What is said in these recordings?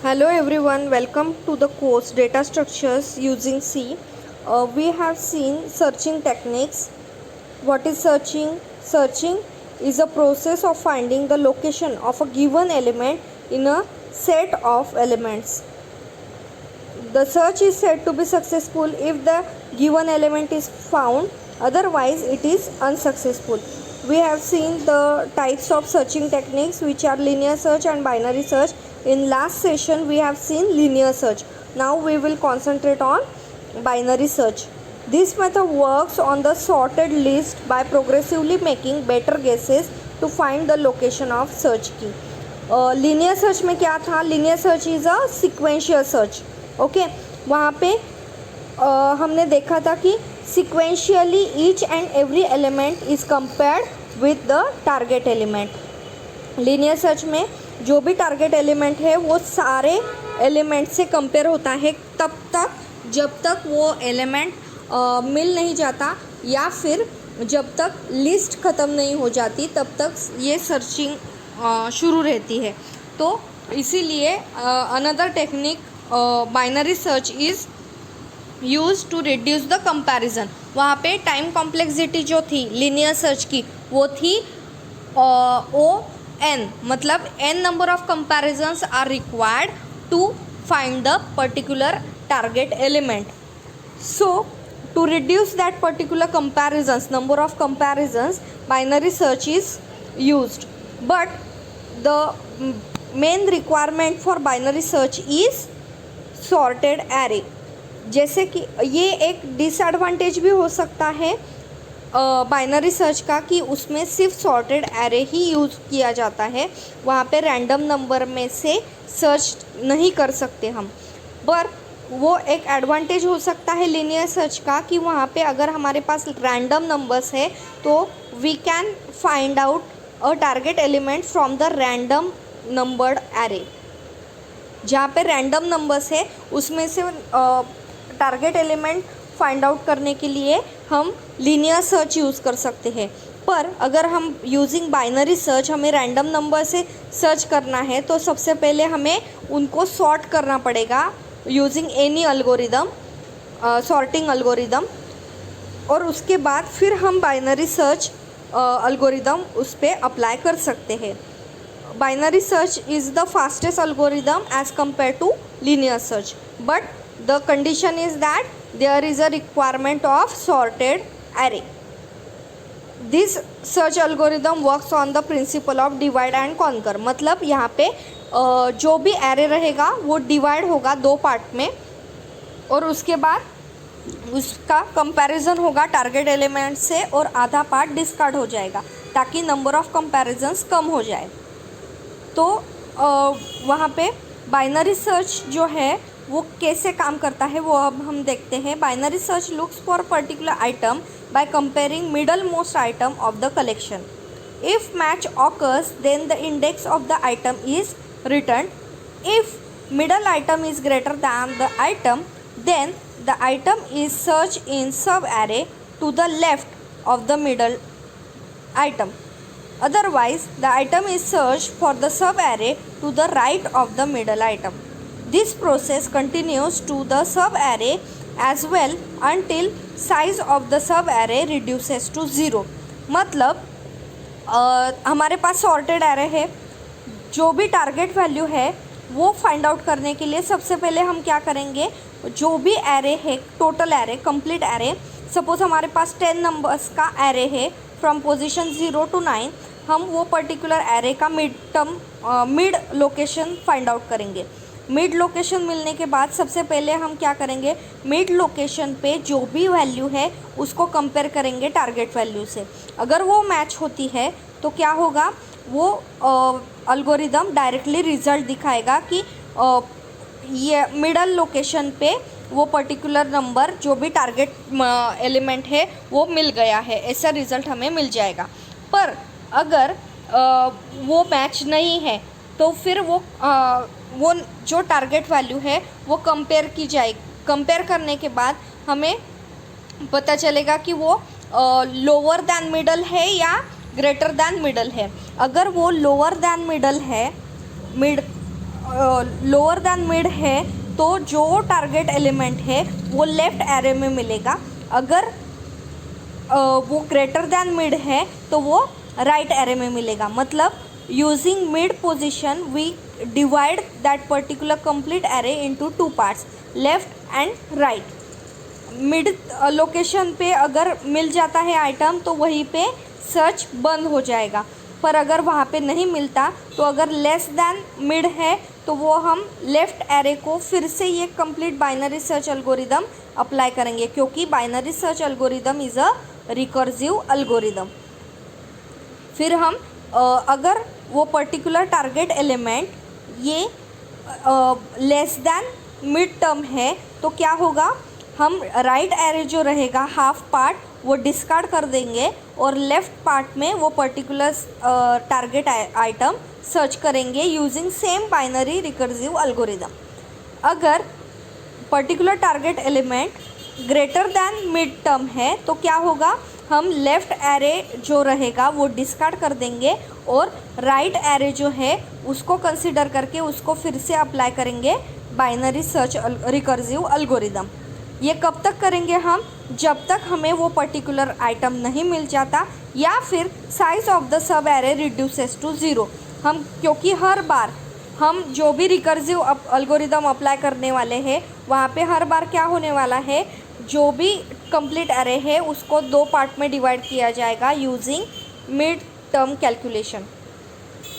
Hello everyone, welcome to the course Data Structures using C. We have seen searching techniques. What is searching? Searching is a process of finding the location of a given element in a set of elements. The search is said to be successful if the given element is found, otherwise it is unsuccessful. We have seen the types of searching techniques, which are linear search and binary search. In last session we have seen linear search. Now we will concentrate on binary search. This method works on the sorted list by progressively making better guesses to find the location of search key. Linear search में क्या था? Linear search is a sequential search. Okay, वहाँ पे हमने देखा था कि sequentially each and every element is compared with the target element. Linear search में जो भी टारगेट एलिमेंट है वो सारे एलिमेंट से कंपेयर होता है तब तक जब तक वो एलिमेंट मिल नहीं जाता या फिर जब तक लिस्ट ख़त्म नहीं हो जाती तब तक ये सर्चिंग शुरू रहती है। तो इसीलिए another technique binary search is use to reduce the comparison. वहाँ पे टाइम कॉम्प्लेक्सिटी जो थी लीनियर सर्च की वो थी O(n), मतलब n number of comparisons are required to find the particular target element. So to reduce that particular comparisons, number of comparisons, binary search is used. But the main requirement for binary search is sorted array. जैसे कि ये एक disadvantage भी हो सकता है binary search का कि उसमें सिर्फ सॉर्टेड एरे ही यूज़ किया जाता है, वहाँ पे रैंडम नंबर में से सर्च नहीं कर सकते हम। पर वो एक एडवांटेज हो सकता है लीनियर सर्च का कि वहाँ पे अगर हमारे पास रैंडम नंबर्स है तो we can find out a target element from the random numbered array. जहाँ पे रैंडम नंबर्स है उसमें से टारगेट एलिमेंट फाइंड आउट करने के लिए हम लीनियर सर्च यूज़ कर सकते हैं। पर अगर हम यूजिंग बाइनरी सर्च हमें रैंडम नंबर से सर्च करना है तो सबसे पहले हमें उनको सॉर्ट करना पड़ेगा using any algorithm, sorting algorithm, और उसके बाद फिर हम बाइनरी सर्च अल्गोरिदम उस पर अप्लाई कर सकते हैं। Binary search is the fastest algorithm as compared to linear search, but the condition is that there is a requirement of sorted array. This search algorithm works on the principle of divide and conquer। मतलब यहाँ पे जो भी array रहेगा वो divide होगा दो part में और उसके बाद उसका कंपैरिजन होगा टारगेट एलिमेंट से और आधा पार्ट डिस्कार्ड हो जाएगा ताकि नंबर ऑफ कंपैरिजन्स कम हो जाए। तो वहाँ पे बाइनरी सर्च जो है वो कैसे काम करता है वो अब हम देखते हैं। Binary search looks for particular item by comparing middle most item of the collection. If match occurs then the index of the item is return. If middle item is greater than the item then the item is search in sub array to the left of the middle item. Otherwise, the item is searched for the sub-array to the right of the middle item. This process continues to the sub-array as well until size of the sub-array reduces to 0. मतलब हमारे पास sorted array है, जो भी target value है वो find out करने के लिए सबसे पहले हम क्या करेंगे, जो भी एरे है, total array, complete array, suppose हमारे पास 10 नंबर्स का एरे है फ्रॉम पोजीशन 0 to 9, हम वो पर्टिकुलर एरे का मिड लोकेशन फाइंड आउट करेंगे। मिड लोकेशन मिलने के बाद सबसे पहले हम क्या करेंगे, मिड लोकेशन पे जो भी वैल्यू है उसको कंपेयर करेंगे टारगेट वैल्यू से। अगर वो मैच होती है तो क्या होगा, वो अल्गोरिदम डायरेक्टली रिजल्ट दिखाएगा कि ये मिडल लोकेशन पे वो पर्टिकुलर नंबर जो भी टारगेट एलिमेंट है वो मिल गया है, ऐसा रिज़ल्ट हमें मिल जाएगा। पर अगर वो मैच नहीं है तो फिर वो जो टारगेट वैल्यू है वो कंपेयर की जाए। कंपेयर करने के बाद हमें पता चलेगा कि वो लोअर दैन मिडल है या ग्रेटर दैन मिडल है। अगर वो लोअर दैन मिडल है, लोअर देन मिड है तो जो टारगेट एलिमेंट है वो लेफ्ट एरे में मिलेगा, अगर वो ग्रेटर देन मिड है तो वो राइट एरे में मिलेगा। मतलब using mid position we divide that particular complete array into two parts, left and right. Mid location पे अगर मिल जाता है आइटम तो वहीं पे सर्च बंद हो जाएगा, पर अगर वहाँ पे नहीं मिलता तो अगर लेस देन मिड है तो वो हम लेफ़्ट एरे को फिर से ये complete binary search algorithm apply करेंगे, क्योंकि binary search algorithm is a recursive algorithm. फिर हम अगर वो पर्टिकुलर टारगेट एलिमेंट ये लेस देन मिड टर्म है तो क्या होगा, हम राइट एरे जो रहेगा हाफ पार्ट वो डिस्कार्ड कर देंगे और लेफ़्ट पार्ट में वो पर्टिकुलर टारगेट आइटम सर्च करेंगे using same binary recursive algorithm. अगर particular target element greater than mid term है तो क्या होगा, हम लेफ़्ट एरे जो रहेगा वो डिस्कार्ड कर देंगे और राइट एरे जो है उसको कंसिडर करके उसको फिर से अप्लाई करेंगे बाइनरी सर्च रिकर्सिव एल्गोरिदम। ये कब तक करेंगे हम, जब तक हमें वो पर्टिकुलर आइटम नहीं मिल जाता या फिर size of the sub array reduces to zero. हम क्योंकि हर बार हम जो भी रिकर्सिव एल्गोरिदम अप्लाई करने वाले हैं वहाँ पे हर बार क्या होने वाला है, जो भी कंप्लीट एरे है उसको दो पार्ट में डिवाइड किया जाएगा यूजिंग मिड टर्म कैलकुलेशन।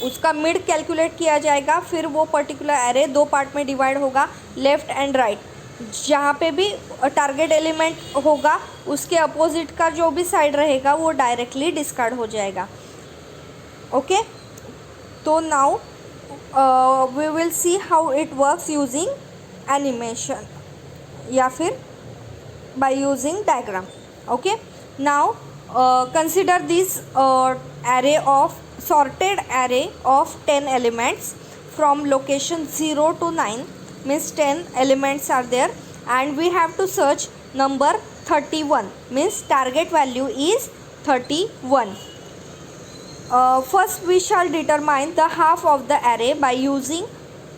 उसका मिड कैलकुलेट किया जाएगा, फिर वो पर्टिकुलर एरे दो पार्ट में डिवाइड होगा, लेफ़्ट एंड राइट। जहाँ पे भी टारगेट एलिमेंट होगा उसके अपोजिट का जो भी साइड रहेगा वो डायरेक्टली डिस्कार्ड हो जाएगा। ओके, तो now we will see how it works using animation या फिर by using diagram. Okay, now consider this array of sorted array of 10 elements from location 0 to 9, means 10 elements are there and we have to search number 31, means target value is 31. First we shall determine the half of the array by using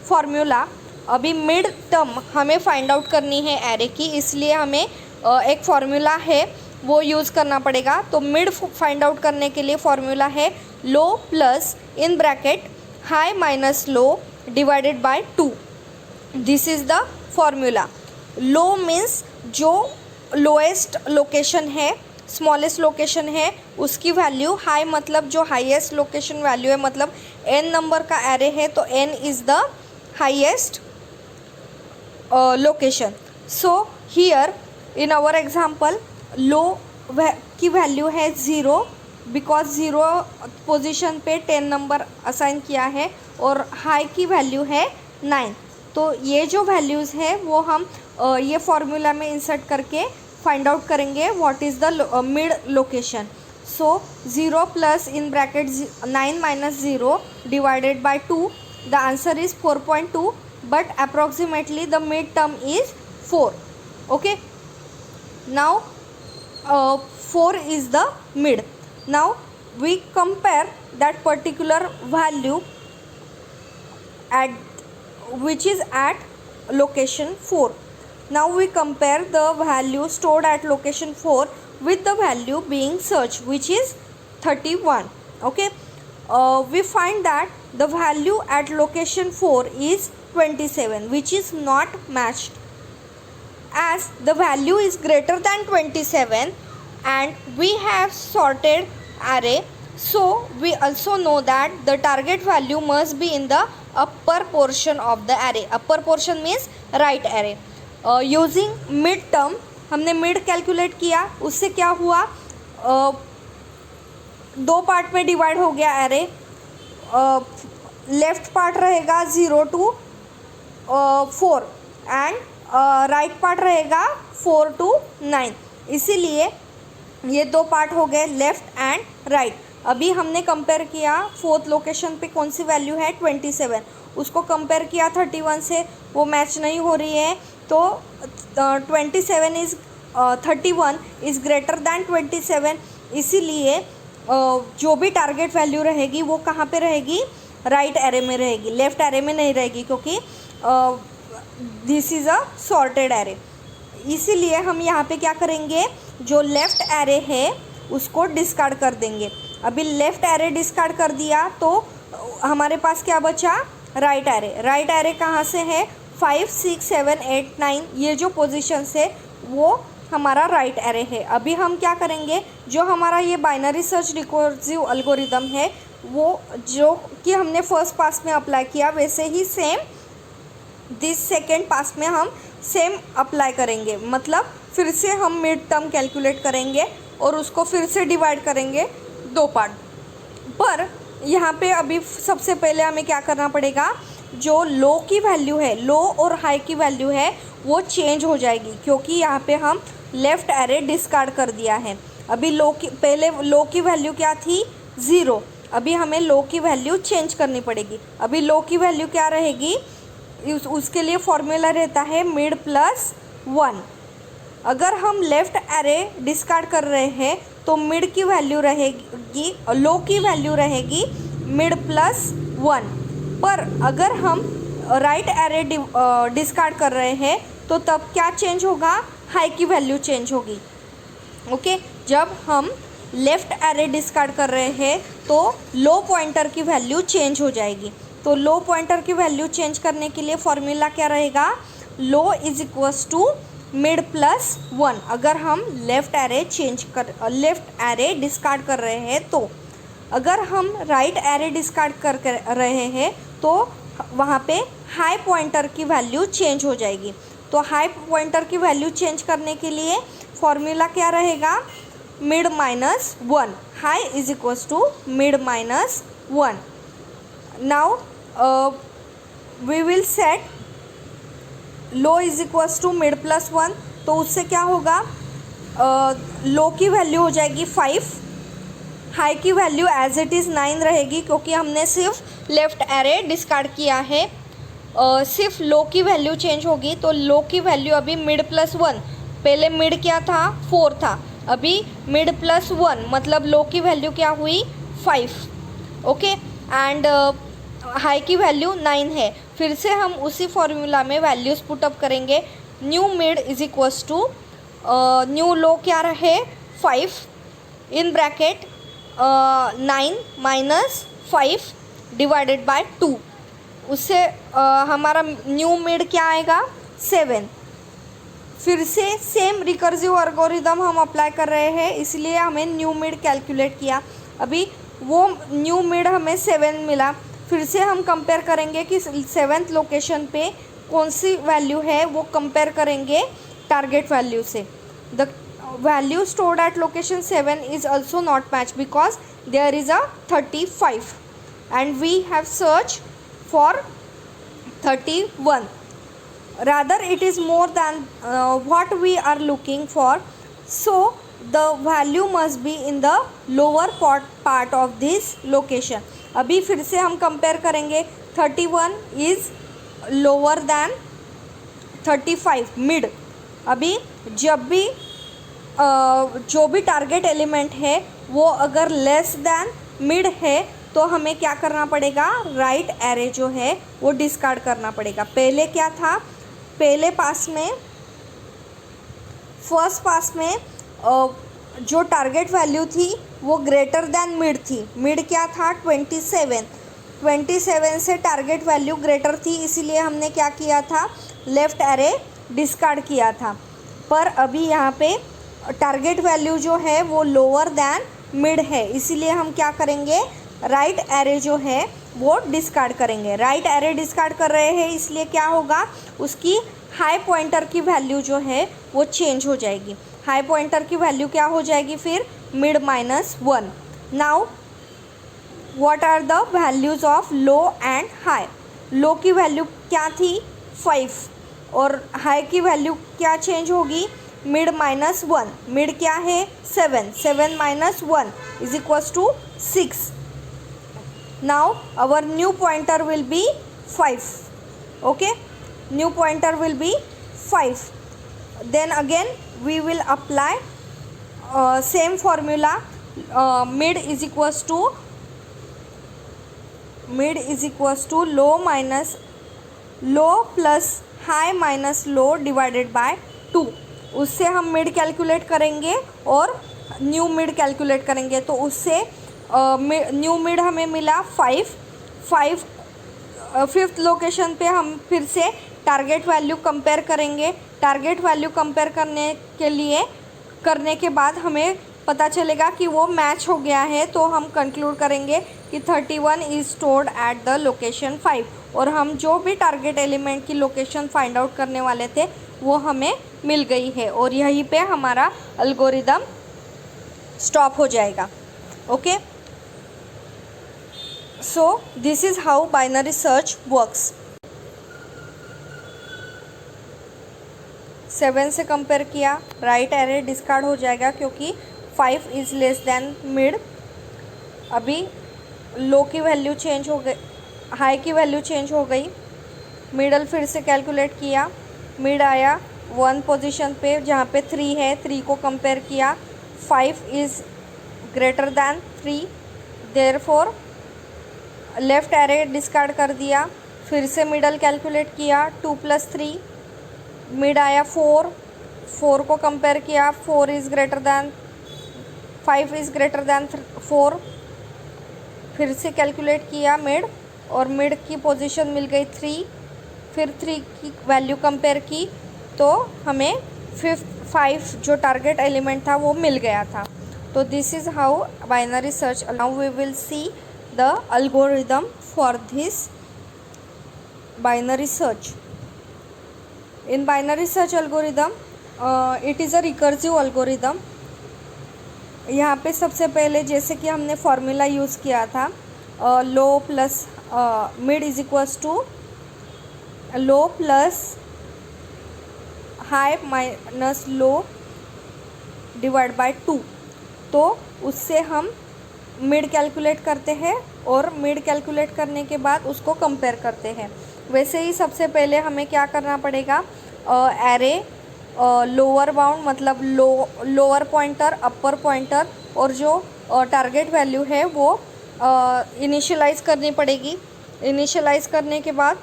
formula। अभी mid term हमें find out करनी है array की, इसलिए हमें एक formula है वो यूज़ करना पड़ेगा। तो मिड फाइंड आउट करने के लिए फार्मूला है low plus in bracket high minus low divided by 2। This is the formula. Low means जो लोएस्ट लोकेशन है, स्मॉलेस्ट लोकेशन है उसकी वैल्यू, हाई मतलब जो हाईएस्ट लोकेशन वैल्यू है, मतलब n नंबर का एरे है तो n is the highest location. So here in our example low की वैल्यू है 0 बिकॉज 0 पोजीशन पे 10 नंबर असाइन किया है और हाई की वैल्यू है 9। तो ये जो वैल्यूज़ है वो हम ये फार्मूला में इंसर्ट करके फाइंड आउट करेंगे what is the mid location. So 0 plus in bracket 9 minus 0 divided by 2, the answer is 4.2 but approximately the mid term is 4. Okay, now 4 is the mid. Now we compare that particular value at which is at location 4. Now we compare the value stored at location 4 with the value being searched, which is 31. Okay, we find that the value at location 4 is 27, which is not matched, as the value is greater than 27 and we have sorted array, so we also know that the target value must be in the upper portion of the array. Upper portion means right array. Using mid term हमने mid calculate किया, उससे क्या हुआ, दो part में divide हो गया array. Left part रहेगा 0 to 4 एंड राइट पार्ट रहेगा 4 to 9, इसीलिए ये दो पार्ट हो गए लेफ़्ट एंड राइट। अभी हमने कंपेयर किया फोर्थ लोकेशन पे कौन सी वैल्यू है 27, उसको कंपेयर किया 31 से, वो मैच नहीं हो रही है, तो 27 इज़ 31 इज़ ग्रेटर दैन 27, इसीलिए जो भी टारगेट वैल्यू रहेगी वो कहाँ पे रहेगी, राइट एरे में रहेगी, लेफ्ट एरे में नहीं रहेगी, क्योंकि this is a sorted array. इसीलिए हम यहाँ पे क्या करेंगे, जो लेफ्ट एरे है उसको डिस्कार्ड कर देंगे। अभी लेफ्ट एरे डिस्कार्ड कर दिया तो हमारे पास क्या बचा, राइट एरे। राइट एरे कहाँ से है, 5, 6, 7, 8, 9 ये जो पोजीशन है वो हमारा राइट एरे है। अभी हम क्या करेंगे, जो हमारा ये बाइनरी सर्च रिकर्सिव एल्गोरिदम है वो जो कि हमने फर्स्ट पास में अप्लाई किया, वैसे ही सेम दिस सेकेंड पास में हम सेम अप्लाई करेंगे। मतलब फिर से हम मिड टर्म कैलकुलेट करेंगे और उसको फिर से डिवाइड करेंगे 2 पार्ट पर। यहाँ पे अभी सबसे पहले हमें क्या करना पड़ेगा, जो लो की वैल्यू है, लो और हाई की वैल्यू है वो चेंज हो जाएगी, क्योंकि यहाँ पे हम लेफ़्ट एरे डिस्कार्ड कर दिया है। अभी पहले लो की वैल्यू क्या थी, 0। अभी हमें लो की वैल्यू चेंज करनी पड़ेगी। अभी लो की वैल्यू क्या रहेगी, उसके लिए फॉर्मूला रहता है मिड प्लस 1। अगर हम लेफ़्ट एरे डिस्कार्ड कर रहे हैं तो मिड की वैल्यू रहेगी, लो की वैल्यू रहेगी मिड प्लस 1। पर अगर हम राइट एरे डिस्कार्ड कर रहे हैं तो तब क्या चेंज होगा, हाई की वैल्यू चेंज होगी। ओके, जब हम लेफ़्ट एरे डिस्कार्ड कर रहे हैं तो लो पॉइंटर की वैल्यू चेंज हो जाएगी। तो लो पॉइंटर की वैल्यू चेंज करने के लिए फॉर्मूला क्या रहेगा, low is equals to mid plus 1। अगर हम लेफ़्ट एरे डिस्कार्ड कर रहे हैं तो अगर हम राइट एरे डिस्कार्ड कर रहे हैं तो वहाँ पे हाई पॉइंटर की वैल्यू चेंज हो जाएगी। तो हाई पॉइंटर की वैल्यू चेंज करने के लिए फॉर्मूला क्या रहेगा, mid minus 1। High is equals to mid minus 1। Now we will set low is equals to mid plus 1। तो उससे क्या होगा, लो की वैल्यू हो जाएगी 5, हाई की वैल्यू एज इट इज़ 9 रहेगी, क्योंकि हमने सिर्फ लेफ़्ट एरे डिस्कार्ड किया है। सिर्फ लो की वैल्यू चेंज होगी। तो लो की वैल्यू अभी मिड प्लस 1, पहले मिड क्या था, 4 था, अभी मिड प्लस 1 मतलब लो की वैल्यू क्या हुई, 5। ओके, एंड हाई की वैल्यू 9 है। फिर से हम उसी फॉर्मूला में वैल्यूज़ पुटअप करेंगे। New mid is equals to new low क्या रहे, 5 in bracket 9 minus 5 divided by 2। उससे हमारा न्यू मिड क्या आएगा, 7। फिर से सेम रिकर्सिव एल्गोरिदम हम अप्लाई कर रहे हैं, इसलिए हमें न्यू मिड कैलकुलेट किया। अभी वो न्यू मिड हमें 7 मिला। फिर से हम कंपेयर करेंगे कि 7th लोकेशन पे कौन सी वैल्यू है, वो कंपेयर करेंगे टारगेट वैल्यू से। The value stored at location 7 is also not match because there is a 35 and we have search for 31. Rather it is more than what we are looking for, so the value must be in the lower part of this location. अभी फिर से हम compare करेंगे, 31 is lower than 35 mid. अभी जब भी जो भी टारगेट एलिमेंट है वो अगर लेस दैन मिड है तो हमें क्या करना पड़ेगा, राइट एरे जो है वो डिस्कार्ड करना पड़ेगा। पहले क्या था, पहले पास में फर्स्ट पास में जो टारगेट वैल्यू थी वो ग्रेटर दैन मिड थी। मिड क्या था, 27 से टारगेट वैल्यू ग्रेटर थी, इसीलिए हमने क्या किया था, लेफ़्ट एरे डिस्कार्ड किया था। पर अभी यहाँ पे टारगेट वैल्यू जो है वो लोअर दैन मिड है, इसीलिए हम क्या करेंगे, राइट एरे जो है वो डिस्कार्ड करेंगे। राइट एरे डिस्कार्ड कर रहे हैं, इसलिए क्या होगा, उसकी हाई पॉइंटर की वैल्यू जो है वो चेंज हो जाएगी। हाई पॉइंटर की वैल्यू क्या हो जाएगी फिर, mid minus 1। Now what are the values of low and high. Low की वैल्यू क्या थी, 5, और हाई की वैल्यू क्या चेंज होगी, मिड माइनस 1। मिड क्या है, 7 minus 1 is equals to 6। Now our new pointer will be 5. Okay, new pointer will be 5. Then again we will apply same formula, mid is equals to mid is equals to low minus low plus high minus low divided by 2। उससे हम mid calculate करेंगे और new mid calculate करेंगे। तो उससे new mid हमें मिला 5। Fifth location पे हम फिर से टारगेट वैल्यू कंपेयर करेंगे। टारगेट वैल्यू कंपेयर करने के बाद हमें पता चलेगा कि वो मैच हो गया है, तो हम कंक्लूड करेंगे कि 31 is stored at the location 5। और हम जो भी टारगेट एलिमेंट की लोकेशन फाइंड आउट करने वाले थे वो हमें मिल गई है, और यहीं पे हमारा एल्गोरिदम स्टॉप हो जाएगा। Okay, so this is how binary search works. 7 से कंपेयर किया, राइट एरे डिस्कार्ड हो जाएगा क्योंकि 5 इज़ लेस देन मिड। अभी लो की वैल्यू चेंज हो गई, हाई की वैल्यू चेंज हो गई। मिडल फिर से कैलकुलेट किया, मिड आया 1 पोजीशन पे जहाँ पे 3 है, 3 को कंपेयर किया, 5 is greater than 3, therefore left array discard कर दिया। फिर से मिडल कैलकुलेट किया, 2 + 3, मिड आया 4 को कंपेयर किया, 4 is greater than 5 is greater than 4। फिर से कैलकुलेट किया मिड, और मिड की पोजीशन मिल गई 3। फिर 3 की वैल्यू कंपेयर की तो हमें 5 जो टारगेट एलिमेंट था वो मिल गया था। तो this is how binary search. Now we will see the algorithm for this binary search. In binary search algorithm, it is a recursive algorithm. यहाँ पे सबसे पहले जैसे कि हमने फॉर्मूला यूज़ किया था, low plus mid is equals to low plus high minus low divide by 2। तो उससे हम मिड कैलकुलेट करते हैं और मिड कैलकुलेट करने के बाद उसको कंपेयर करते हैं। वैसे ही सबसे पहले हमें क्या करना पड़ेगा, एरे लोअर बाउंड मतलब लोअर पॉइंटर, अपर पॉइंटर और जो टारगेट वैल्यू है वो इनिशियलाइज़ करनी पड़ेगी। इनिशियलाइज़ करने के बाद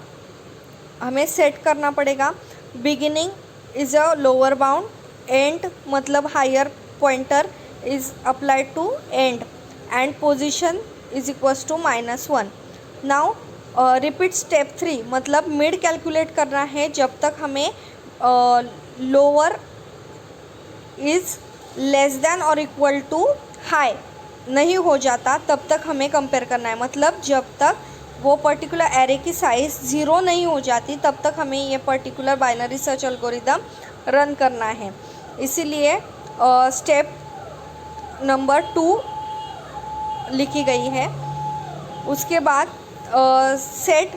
हमें सेट करना पड़ेगा, beginning is a lower bound, and मतलब higher pointer is applied to end, and position is equals to -1। Now repeat step 3 मतलब मिड कैलकुलेट करना है जब तक हमें लोअर इज़ लेस देन और इक्वल टू हाई नहीं हो जाता, तब तक हमें कंपेयर करना है। मतलब जब तक वो पर्टिकुलर एरे की साइज़ 0 नहीं हो जाती तब तक हमें ये particular binary search algorithm run करना है। इसीलिए स्टेप नंबर 2 लिखी गई है। उसके बाद set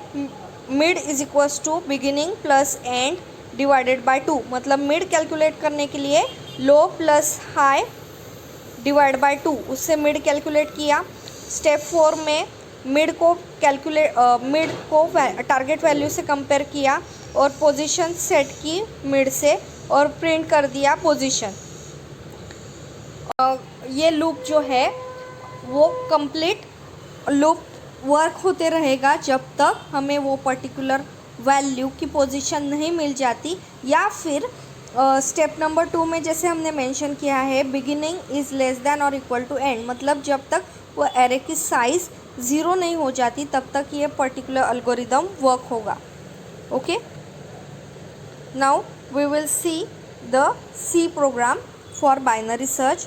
mid is equals to beginning plus end divided by 2। मतलब मिड कैलकुलेट करने के लिए low plus high divide by 2, उससे मिड कैलकुलेट किया। स्टेप 4 में मिड को टारगेट वैल्यू से कंपेयर किया और पोजीशन सेट की मिड से और प्रिंट कर दिया पोजीशन। ये लूप जो है वो कंप्लीट लूप वर्क होते रहेगा जब तक हमें वो पर्टिकुलर वैल्यू की पोजीशन नहीं मिल जाती, या फिर स्टेप नंबर 2 में जैसे हमने मेंशन किया है बिगिनिंग इज़ लेस देन और इक्वल टू एंड, मतलब जब तक वो एरे की साइज़ 0 नहीं हो जाती तब तक ये पर्टिकुलर एल्गोरिदम वर्क होगा। Okay, now we will see the C program for binary search.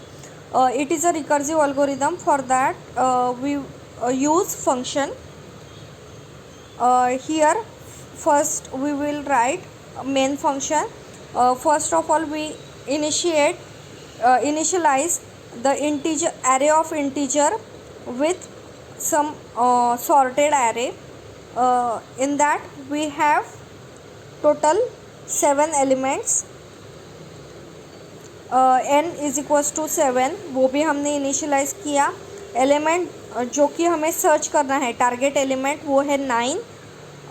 It is a recursive algorithm. For that we use function. Here first we will write main function. First of all we initialize the integer array of integer with some sorted array. In that we have total 7 elements. n is equals to 7, वो भी हमने initialise किया। Element जो कि हमें search करना है target element वो है 9।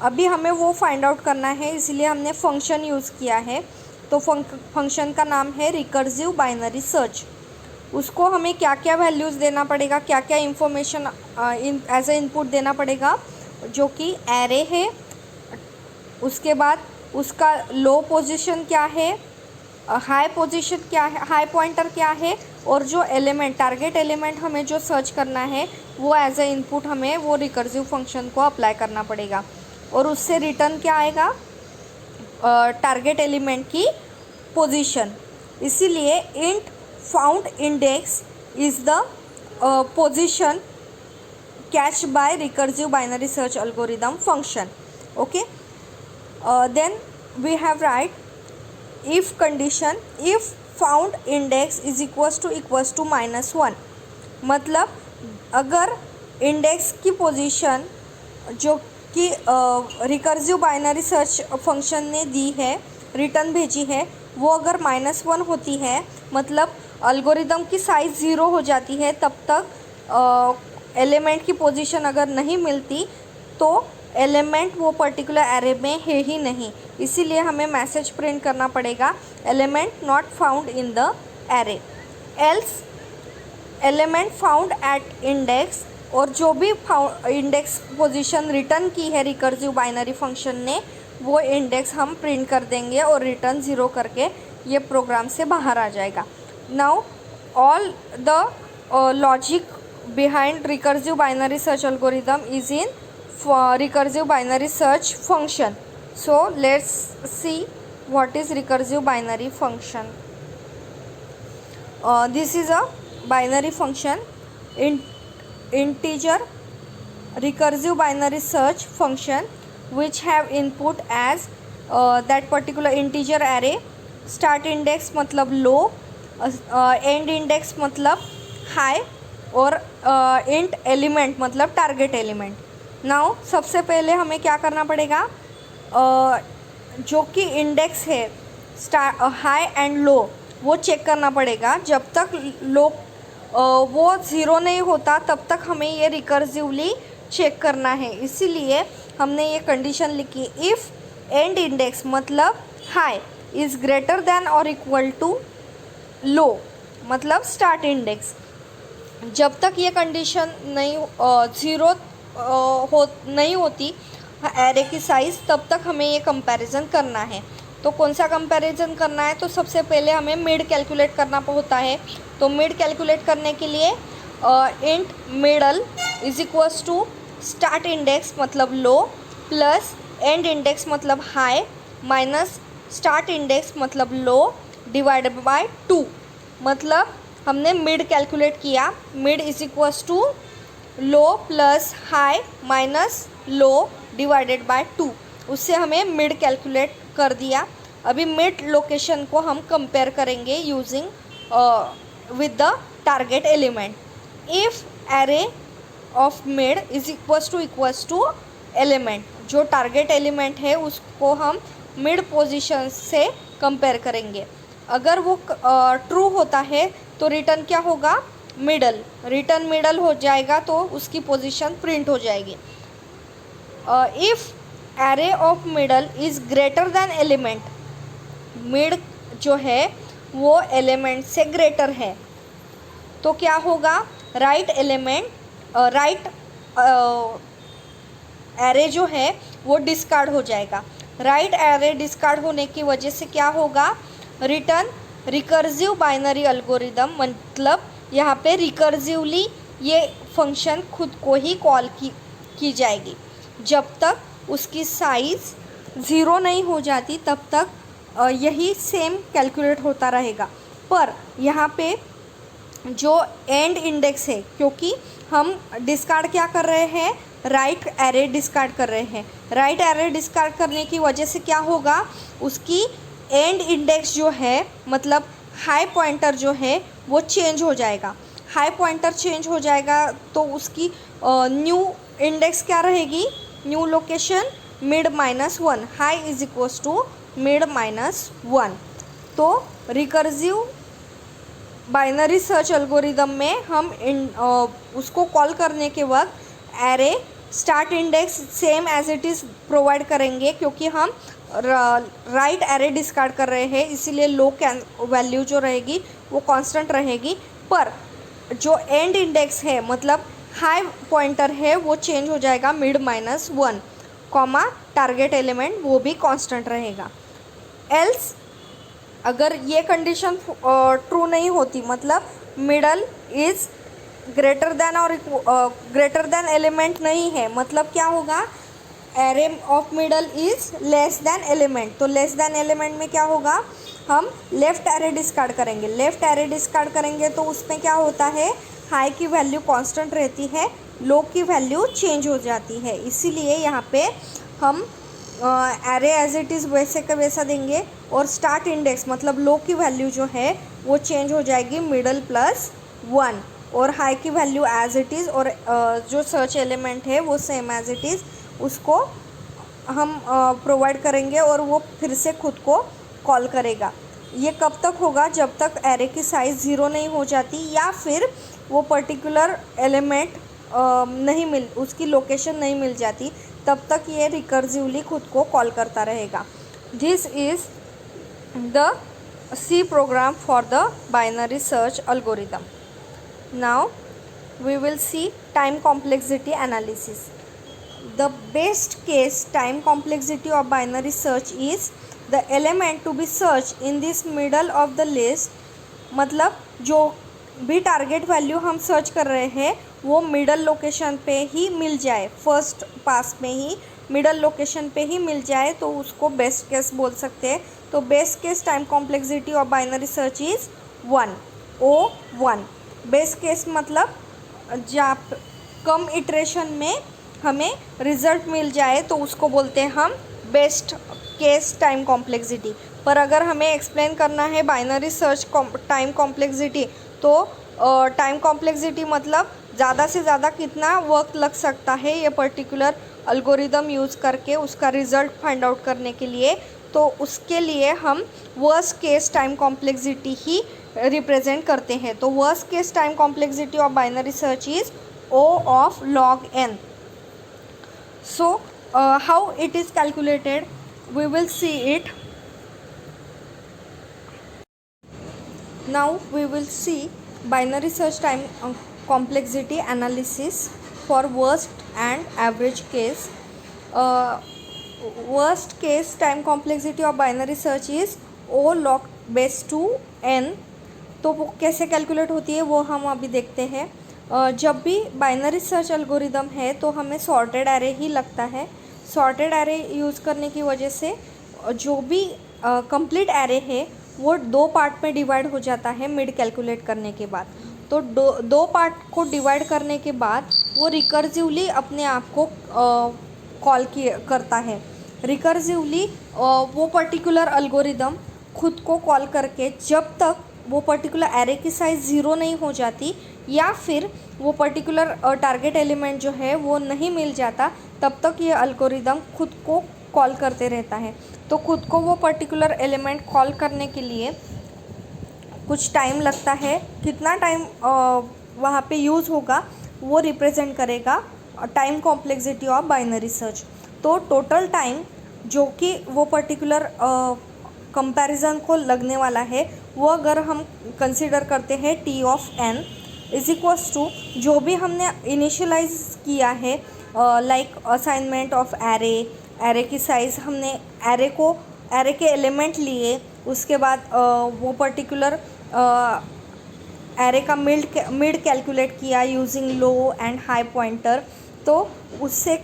अभी हमें वो फाइंड आउट करना है, इसलिए हमने फंक्शन यूज़ किया है। तो फंक्शन का नाम है रिकर्सिव बाइनरी सर्च। उसको हमें क्या क्या वैल्यूज़ देना पड़ेगा, क्या क्या इंफॉर्मेशन एज ए इनपुट देना पड़ेगा, जो कि एरे है, उसके बाद उसका लो पोजीशन क्या है, हाई पोजीशन क्या है, हाई पॉइंटर क्या है, और जो एलिमेंट टारगेट एलिमेंट हमें जो सर्च करना है वो एज ए इनपुट हमें वो रिकर्सिव फंक्शन को अप्लाई करना पड़ेगा, और उससे रिटर्न क्या आएगा, टारगेट एलिमेंट की पोजीशन। इसीलिए int found index is the position catch by recursive binary search algorithm function. Okay, then we have write if condition if found index is equals to -1। मतलब अगर इंडेक्स की position जो कि recursive binary search function ने दी है, return भेजी है, वो अगर -1 होती है, मतलब अल्गोरिदम की साइज़ 0 हो जाती है, तब तक एलिमेंट की पोजीशन अगर नहीं मिलती तो एलिमेंट वो पर्टिकुलर एरे में है ही नहीं। इसीलिए हमें मैसेज प्रिंट करना पड़ेगा element not found in the array, else element found at index, और जो भी इंडेक्स पोजीशन रिटर्न की है रिकर्सिव बाइनरी फंक्शन ने, वो इंडेक्स हम प्रिंट कर देंगे और रिटर्न 0 करके ये प्रोग्राम से बाहर आ जाएगा। Now all the logic behind recursive binary search algorithm is in recursive binary search function. So let's see what is recursive binary function. This is a binary function, integer recursive binary search function which have input as that particular integer array, start index मतलब low, end index मतलब high, और int element मतलब target element. Now सबसे पहले हमें क्या करना पड़ेगा, जो कि इंडेक्स है हाई एंड लो वो चेक करना पड़ेगा। जब तक लो वो 0 नहीं होता तब तक हमें ये रिकर्सिवली चेक करना है। इसीलिए हमने ये कंडीशन लिखी, इफ़ एंड इंडेक्स मतलब हाई इज़ ग्रेटर देन और इक्वल टू लो मतलब स्टार्ट इंडेक्स। जब तक ये कंडीशन नहीं 0 नहीं होती एरे की साइज़, तब तक हमें ये कंपैरिजन करना है। तो कौन सा कंपैरिजन करना है, तो सबसे पहले हमें मिड कैलकुलेट करना होता है। तो मिड कैलकुलेट करने के लिए int middle is equals to start index मतलब लो प्लस एंड इंडेक्स मतलब हाई माइनस स्टार्ट इंडेक्स मतलब लो डिवाइडेड बाय 2। मतलब हमने मिड कैलकुलेट किया, mid is equals to low plus high minus low divided by 2, उससे हमें mid calculate कर दिया। अभी मिड लोकेशन को हम कंपेयर करेंगे using with the target element. If array of mid is equals to element, जो टारगेट एलिमेंट है उसको हम मिड पोजीशन से कंपेयर करेंगे। अगर वो ट्रू होता है तो रिटर्न क्या होगा, मिडल, रिटर्न मिडल हो जाएगा तो उसकी पोजीशन प्रिंट हो जाएगी। If array of middle is greater than element, mid जो है वो एलिमेंट से ग्रेटर है, तो क्या होगा, राइट एलिमेंट राइट एरे जो है वो डिस्कार्ड हो जाएगा। राइट एरे डिस्कार्ड होने की वजह से क्या होगा, रिटर्न रिकर्सिव बाइनरी एल्गोरिदम, मतलब यहाँ पे रिकर्सिवली ये फंक्शन खुद को ही कॉल की जाएगी। जब तक उसकी साइज़ 0 नहीं हो जाती तब तक यही सेम कैलकुलेट होता रहेगा। पर यहाँ पे जो एंड इंडेक्स है, क्योंकि हम डिस्कार्ड क्या कर रहे हैं, राइट एरे डिस्कार्ड कर रहे हैं। राइट एरे डिस्कार्ड करने की वजह से क्या होगा, उसकी एंड इंडेक्स जो है मतलब हाई पॉइंटर जो है वो चेंज हो जाएगा। हाई पॉइंटर चेंज हो जाएगा तो उसकी न्यू इंडेक्स क्या रहेगी, new location mid -1, high is equals to mid -1। तो रिकर्सिव बाइनरी सर्च एल्गोरिदम में हम उसको कॉल करने के वक्त array start index same as it is provide करेंगे, क्योंकि हम राइट एरे डिस्कार्ड कर रहे हैं, इसीलिए लो वैल्यू जो रहेगी वो कांस्टेंट रहेगी। पर जो एंड इंडेक्स है मतलब हाई पॉइंटर है वो चेंज हो जाएगा मिड -1, कॉमा टारगेट एलिमेंट वो भी कांस्टेंट रहेगा। एल्स अगर ये कंडीशन ट्रू नहीं होती, मतलब मिडल इज ग्रेटर देन और ग्रेटर देन एलिमेंट नहीं है, मतलब क्या होगा, array of middle is less than element. तो लेस देन एलिमेंट में क्या होगा, हम लेफ्ट एरे डिस्कार्ड करेंगे। लेफ्ट एरे डिस्कार्ड करेंगे तो उसमें क्या होता है, हाई की वैल्यू कांस्टेंट रहती है, लो की वैल्यू चेंज हो जाती है। इसीलिए यहाँ पे हम एरे एज इट इज़ वैसे का वैसा देंगे और स्टार्ट इंडेक्स मतलब लो की वैल्यू जो है वो चेंज हो जाएगी मिडल +1 और हाई की वैल्यू एज इट इज़, और जो सर्च एलिमेंट है वो सेम एज इट इज़ उसको हम प्रोवाइड करेंगे और वो फिर से खुद को कॉल करेगा। ये कब तक होगा, जब तक एरे की साइज़ 0 नहीं हो जाती या फिर वो पर्टिकुलर एलिमेंट उसकी लोकेशन नहीं मिल जाती, तब तक ये रिकर्सिवली खुद को कॉल करता रहेगा। This is the C program for the binary search algorithm. Now we will see time complexity analysis. The best case time complexity of binary search is the element to be searched in this middle of the list, मतलब जो भी target value हम search कर रहे हैं वो middle location पे ही मिल जाए, फर्स्ट पास में ही मिडल लोकेशन पे ही मिल जाए, तो उसको बेस्ट केस बोल सकते हैं। तो best case time complexity of binary search is 1 best case मतलब जहाँ कम इटरेशन में हमें रिज़ल्ट मिल जाए तो उसको बोलते हैं हम बेस्ट केस टाइम कॉम्प्लेक्सिटी। पर अगर हमें एक्सप्लेन करना है बाइनरी सर्च टाइम कॉम्प्लेक्सिटी, तो टाइम कॉम्प्लेक्सिटी मतलब ज़्यादा से ज़्यादा कितना वक्त लग सकता है ये पर्टिकुलर अल्गोरिदम यूज़ करके उसका रिज़ल्ट फाइंड आउट करने के लिए, तो उसके लिए हम वर्स्ट केस टाइम कॉम्प्लेक्सिटी ही रिप्रेजेंट करते हैं। तो worst case time complexity of binary search is O of log n. So how it is calculated, we will see it. Now we will see binary search time complexity analysis for worst and average case. Worst case time complexity of binary search is O log base 2 n. तो वो कैसे calculate होती है वो हम अभी देखते हैं। जब भी बाइनरी सर्च एल्गोरिदम है तो हमें सॉर्टेड एरे ही लगता है। सॉर्टेड एरे यूज़ करने की वजह से जो भी कंप्लीट एरे है वो 2 पार्ट में डिवाइड हो जाता है मिड कैलकुलेट करने के बाद। तो दो पार्ट को डिवाइड करने के बाद वो रिकर्सिवली अपने आप को कॉल करता है। रिकर्सिवली वो पर्टिकुलर एल्गोरिदम खुद को कॉल करके जब तक वो पर्टिकुलर एरे की साइज़ 0 नहीं हो जाती या फिर वो पर्टिकुलर टारगेट एलिमेंट जो है वो नहीं मिल जाता, तब तक ये एल्गोरिदम खुद को कॉल करते रहता है। तो खुद को वो पर्टिकुलर एलिमेंट कॉल करने के लिए कुछ टाइम लगता है। कितना टाइम वहाँ पे यूज़ होगा वो रिप्रेजेंट करेगा time complexity of binary search. तो टोटल टाइम जो कि वो पर्टिकुलर कंपैरिजन को लगने वाला है वो अगर हम कंसिडर करते हैं T of n is equals to जो भी हमने इनिशियलाइज किया है, लाइक असाइनमेंट ऑफ एरे की साइज़, हमने एरे के एलिमेंट लिए, उसके बाद वो पर्टिकुलर एरे का मिड कैलकुलेट किया using low and high pointer. तो उससे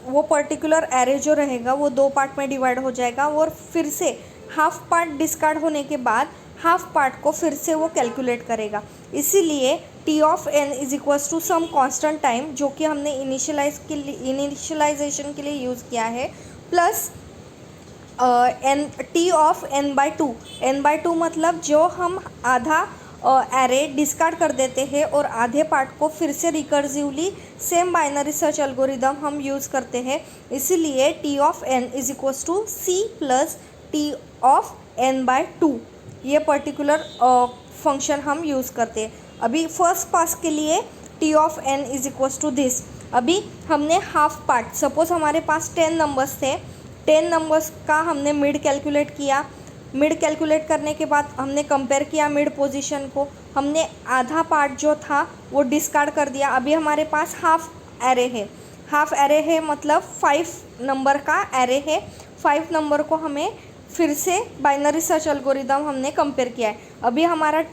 वो पर्टिकुलर एरे जो रहेगा वो 2 पार्ट में डिवाइड हो जाएगा और फिर से हाफ पार्ट डिस्कार्ड होने के बाद हाफ पार्ट को फिर से वो कैलकुलेट करेगा। इसीलिए T of n is equals to some constant time जो कि हमने इनिशियलाइजेशन के लिए यूज़ किया है, प्लस T ऑफ n/2 मतलब जो हम आधा एरे डिस्कार्ड कर देते हैं और आधे पार्ट को फिर से recursively same binary search algorithm हम यूज़ करते हैं। इसीलिए T of n is equals to C plus T of n/2 ये पर्टिकुलर फंक्शन हम यूज़ करते हैं। अभी फर्स्ट पास के लिए T of n is equals to this. अभी हमने हाफ पार्ट, सपोज़ हमारे पास 10 नंबर्स थे, 10 नंबर्स का हमने मिड कैलकुलेट किया, मिड कैलकुलेट करने के बाद हमने कंपेयर किया मिड पोजीशन को, हमने आधा पार्ट जो था वो डिस्कार्ड कर दिया। अभी हमारे पास हाफ एरे है, हाफ एरे है मतलब 5 नंबर का एरे है। 5 नंबर को हमें फिर से बाइनरी सर्च एल्गोरिदम हमने कंपेयर किया है। अभी हमारा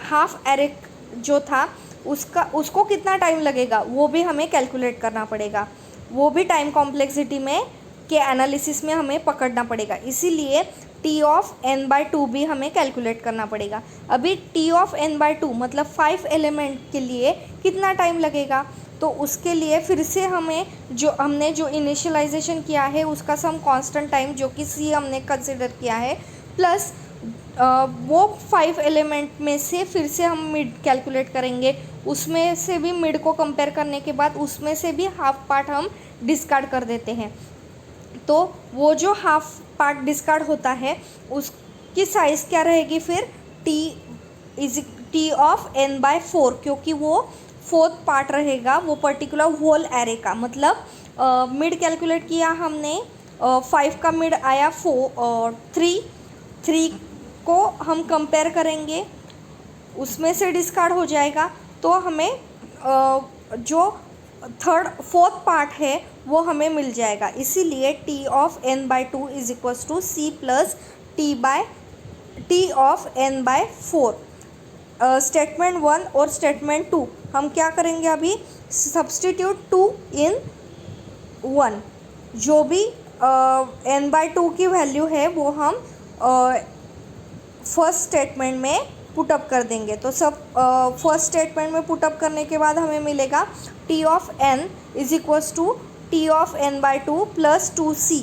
हाफ एरे जो था उसको कितना टाइम लगेगा वो भी हमें कैलकुलेट करना पड़ेगा, वो भी टाइम कॉम्प्लेक्सिटी में के एनालिसिस में हमें पकड़ना पड़ेगा। इसीलिए टी ऑफ n बाई 2 भी हमें कैलकुलेट करना पड़ेगा। अभी टी ऑफ n बाई 2 मतलब 5 एलिमेंट के लिए कितना टाइम लगेगा, तो उसके लिए फिर से हमें हमने जो इनिशियलाइजेशन किया है उसका सम कांस्टेंट टाइम जो कि c हमने कंसिडर किया है, प्लस वो 5 एलिमेंट में से फिर से हम मिड कैलकुलेट करेंगे। उसमें से भी मिड को कंपेयर करने के बाद उसमें से भी हाफ पार्ट हम डिस्कार्ड कर देते हैं। तो वो जो हाफ पार्ट डिस्कार्ड होता है उसकी साइज़ क्या रहेगी फिर टी ऑफ n बाय 4, क्योंकि वो 4th पार्ट रहेगा वो पर्टिकुलर होल एरे का। मतलब मिड कैलकुलेट किया हमने, 5 का मिड आया 3 को हम कंपेयर करेंगे, उसमें से डिस्कार्ड हो जाएगा तो हमें जो 4th पार्ट है वो हमें मिल जाएगा। इसीलिए T of n by 2 is equals to C plus T of n by 4। Statement 1 और स्टेटमेंट 2 हम क्या करेंगे, अभी सब्सटीट्यूट 2 इन 1, जो भी n बाई 2 की वैल्यू है वो हम फर्स्ट स्टेटमेंट में पुटअप कर देंगे। तो सब फर्स्ट स्टेटमेंट में पुटअप करने के बाद हमें मिलेगा T of n is equals to T of n by 2 plus 2c।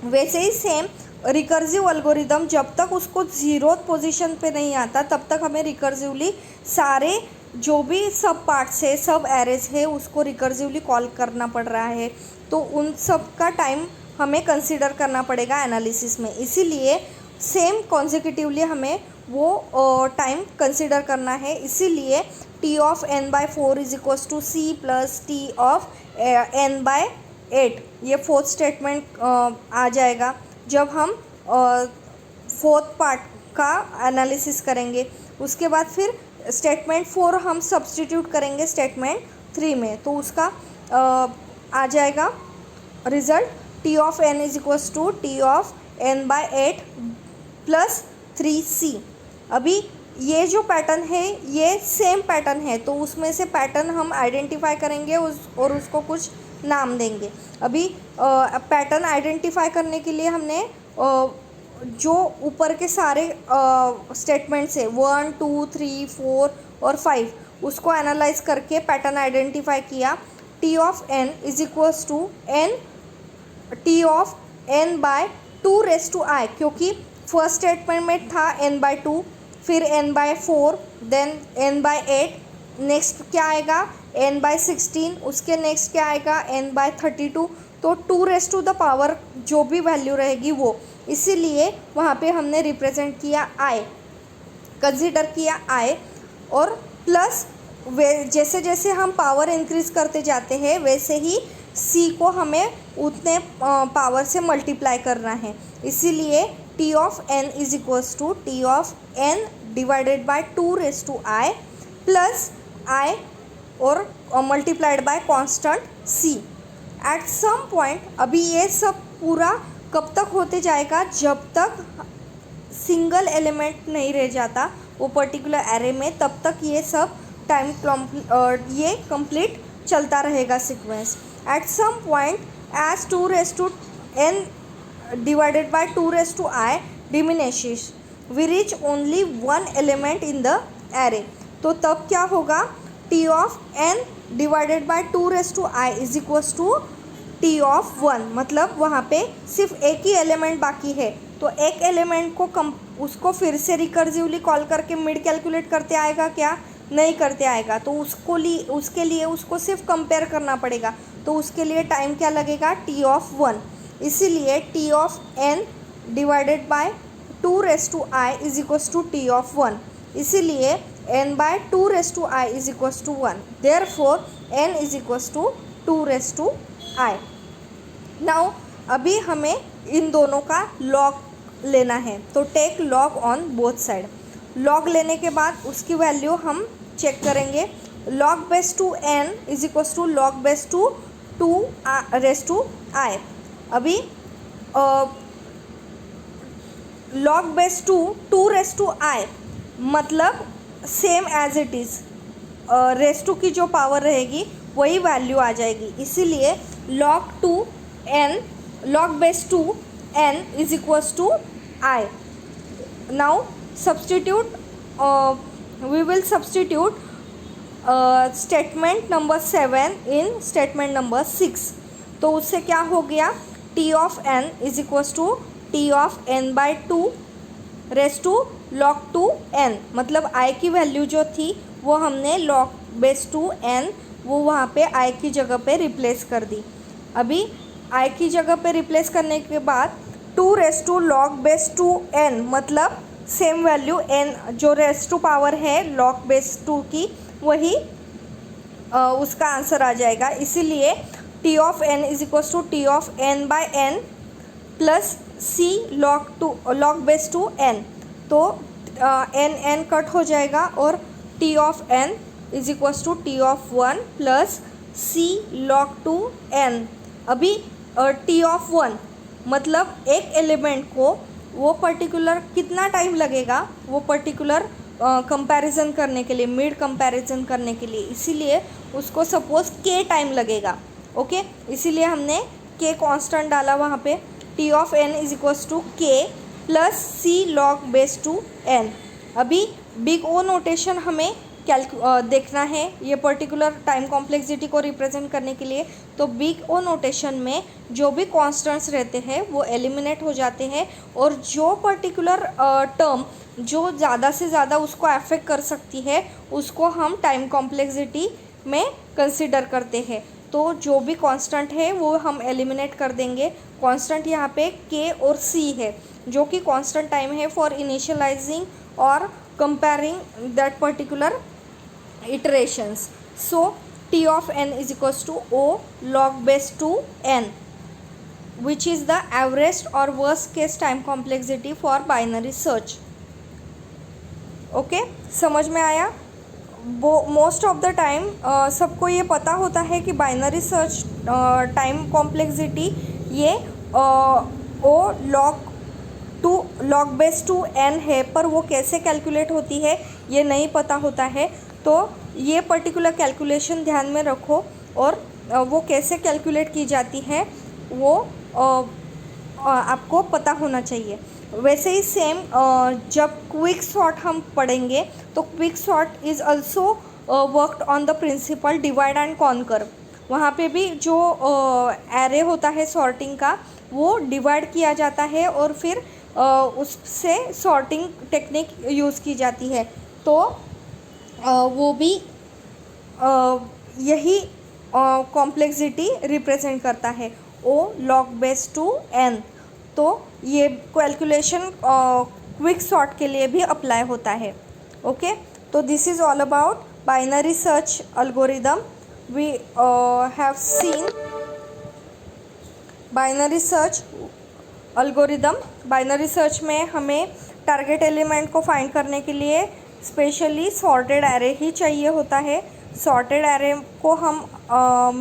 वैसे ही सेम रिकर्सिव एल्गोरिदम जब तक उसको 0th पोजीशन पे नहीं आता तब तक हमें रिकर्सिवली सारे जो भी सब पार्ट्स है, सब एरेज है, उसको रिकर्सिवली कॉल करना पड़ रहा है। तो उन सब का टाइम हमें कंसिडर करना पड़ेगा एनालिसिस में। इसीलिए सेम कॉन्जिक्यूटिवली हमें वो टाइम कंसिडर करना है। इसीलिए T of n by 4 is equals to C plus T of n by 8, ये 4th स्टेटमेंट आ जाएगा जब हम 4th पार्ट का एनालिसिस करेंगे। उसके बाद फिर स्टेटमेंट 4 हम सब्सटीट्यूट करेंगे स्टेटमेंट 3 में, तो उसका आ जाएगा result T of n is equals to T of n by 8 plus 3c। अभी ये जो पैटर्न है ये सेम पैटर्न है, तो उसमें से पैटर्न हम आइडेंटिफाई करेंगे और उसको कुछ नाम देंगे। अभी पैटर्न आइडेंटिफाई करने के लिए हमने जो ऊपर के सारे स्टेटमेंट्स है 1 2 3 4 और 5 उसको एनालाइज करके पैटर्न आइडेंटिफाई किया। T of n is equals to T of n by 2 raise to i, क्योंकि फर्स्ट स्टेटमेंट में था n बाय 2, फिर n by 4, then n by 8, next क्या आएगा n बाय 16, उसके नेक्स्ट क्या आएगा n बाय 32। तो 2 रेस टू द पावर जो भी वैल्यू रहेगी वो, इसीलिए वहाँ पे हमने रिप्रेजेंट किया i, कंसिडर किया i। और प्लस जैसे जैसे हम पावर इंक्रीज करते जाते हैं वैसे ही c को हमें उतने पावर से मल्टीप्लाई करना है। इसीलिए T of n is equals to T of n divided by 2 raise to i plus i और multiplied by constant c at some point. अभी ये सब पूरा कब तक होते जाएगा, जब तक सिंगल एलिमेंट नहीं रह जाता वो पर्टिकुलर एरे में, तब तक ये सब टाइम ये कंप्लीट चलता रहेगा sequence. At some point as 2 raise to n divided by 2 raised to I diminishes, we reach only one element in the array। तो तब क्या होगा, t of n divided by 2 raised to I is equals to t of 1, मतलब वहाँ पे सिर्फ एक ही element बाकी है। तो एक एलिमेंट को उसको फिर से रिकर्सिवली कॉल करके मिड कैलकुलेट करते आएगा क्या, नहीं करते आएगा। तो उसके लिए उसको सिर्फ कंपेयर करना पड़ेगा, तो उसके लिए टाइम क्या लगेगा, t of 1। इसीलिए T of n divided by 2 raise to i is equals to T of 1। इसीलिए n by 2 raise to i is equals to 1, therefore n is equals to 2 raise to i। Now अभी हमें इन दोनों का log लेना है, तो take log on both side. Log लेने के बाद उसकी वैल्यू हम चेक करेंगे। Log base two n is equals to log base two 2 raise to i। अभी log base two 2 raise to i मतलब same as it is raise to की जो पावर रहेगी वही वैल्यू आ जाएगी, इसीलिए log base two n is equals to i। Now substitute, we will substitute statement number 7 in statement number 6। तो उससे क्या हो गया, t of n is equals to t of n by 2 raise to log 2 n, मतलब i की value जो थी वो हमने log बेस टू n वो वहाँ पे i की जगह पे रिप्लेस कर दी। अभी i की जगह पे रिप्लेस करने के बाद 2 raise to log base two n मतलब सेम वैल्यू n जो रेस टू पावर है log बेस टू की वही उसका आंसर आ जाएगा, इसीलिए t of n is equals to t of n by n plus c log base two n। तो n कट हो जाएगा और t of n is equals to t of 1 plus c log two n। अभी t of 1 मतलब एक element को वो particular कितना टाइम लगेगा वो पर्टिकुलर कंपैरिजन करने के लिए, मिड कंपैरिजन करने के लिए, इसीलिए उसको सपोज k टाइम लगेगा। ओके, इसीलिए हमने k कांस्टेंट डाला वहाँ पे। t of n is equals to k plus c log base two n। अभी बिग ओ नोटेशन हमें देखना है ये पर्टिकुलर टाइम कॉम्प्लेक्सिटी को रिप्रेजेंट करने के लिए। तो बिग ओ नोटेशन में जो भी कॉन्स्टेंट्स रहते हैं वो एलिमिनेट हो जाते हैं और जो पर्टिकुलर टर्म जो ज़्यादा से ज़्यादा उसको अफेक्ट कर सकती है उसको हम टाइम कॉम्प्लेक्सिटी में कंसिडर करते हैं। तो जो भी कांस्टेंट है वो हम एलिमिनेट कर देंगे। कांस्टेंट यहाँ पे k और c है जो कि कांस्टेंट टाइम है फॉर इनिशियलाइजिंग और comparing that particular iterations. So t of n is equals to O log base to n, which is the average or worst case time complexity for binary search. Okay, समझ में आया? Most of the time सबको ये पता होता है कि binary search time complexity ये ओ लॉग बेस टू n है, पर वो कैसे कैलकुलेट होती है ये नहीं पता होता है। तो ये पर्टिकुलर कैलकुलेशन ध्यान में रखो और वो कैसे कैलकुलेट की जाती है वो आपको पता होना चाहिए। वैसे ही सेम जब क्विक सॉर्ट हम पढ़ेंगे तो quick sort is also worked on the principle divide and conquer. वहाँ पे भी जो एरे होता है सॉर्टिंग का वो डिवाइड किया जाता है और फिर उससे सॉर्टिंग टेक्निक यूज़ की जाती है। तो वो भी यही कॉम्प्लेक्सिटी रिप्रेजेंट करता है ओ लॉग बेस टू n। तो ये कैलकुलेशन क्विक सॉर्ट के लिए भी अप्लाई होता है। ओके, तो this is all about binary search algorithm. We have seen binary search algorithm. Binary search में हमें टारगेट एलिमेंट को फाइंड करने के लिए स्पेशली सॉर्टेड एरे ही चाहिए होता है। सॉर्टेड एरे को हम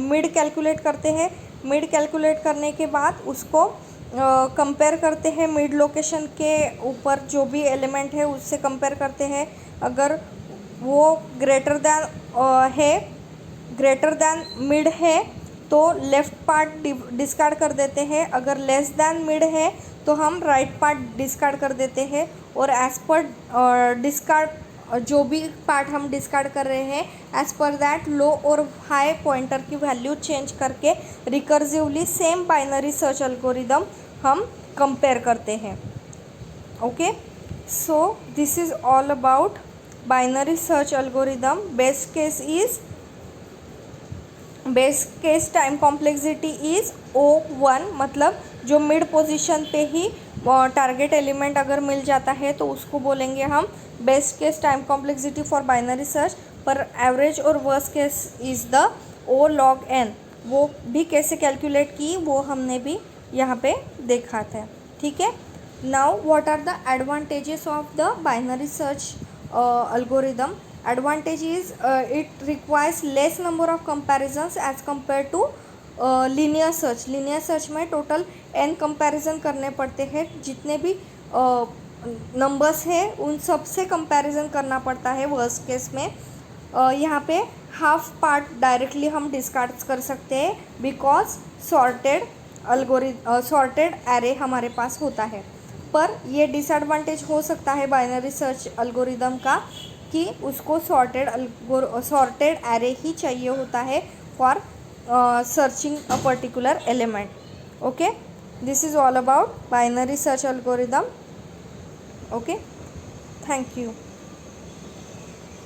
मिड कैलकुलेट करते हैं। मिड कैलकुलेट करने के बाद उसको कंपेयर करते हैं मिड लोकेशन के ऊपर जो भी एलिमेंट है उससे कंपेयर करते हैं। अगर वो ग्रेटर दैन मिड है तो लेफ़्ट पार्ट डिस्कार्ड कर देते हैं। अगर लेस दैन मिड है तो हम राइट पार्ट डिस्कार्ड कर देते हैं। और एज़ पर डिस्कार्ड जो भी पार्ट हम डिस्कार्ड कर रहे हैं एज़ पर दैट लो और हाई पॉइंटर की वैल्यू चेंज करके recursively same binary search algorithm हम कंपेयर करते हैं। Okay, so this is all about binary search algorithm. Base case time complexity is O1, मतलब जो मिड पोजीशन पे ही target element अगर मिल जाता है तो उसको बोलेंगे हम best case time complexity for binary search. पर एवरेज और worst case is the O log n। वो भी कैसे कैलकुलेट की वो हमने भी यहाँ पे देखा था। ठीक है, Now, what are the advantages of the binary search algorithm? Advantage is it requires less number of comparisons as compared to linear search. Linear search में टोटल n कंपैरिजन करने पड़ते हैं, जितने भी नंबर्स है उन सब से कंपैरिजन करना पड़ता है वर्स्ट केस में. यहाँ पे हाफ पार्ट डायरेक्टली हम डिस्कार्ड कर सकते हैं बिकॉज सॉर्टेड एरे हमारे पास होता है. पर ये डिसएडवांटेज हो सकता है बाइनरी सर्च एल्गोरिदम का कि उसको सॉर्टेड एरे ही चाहिए होता है for searching a particular element. Okay, this is all about binary search algorithm. Okay, thank you.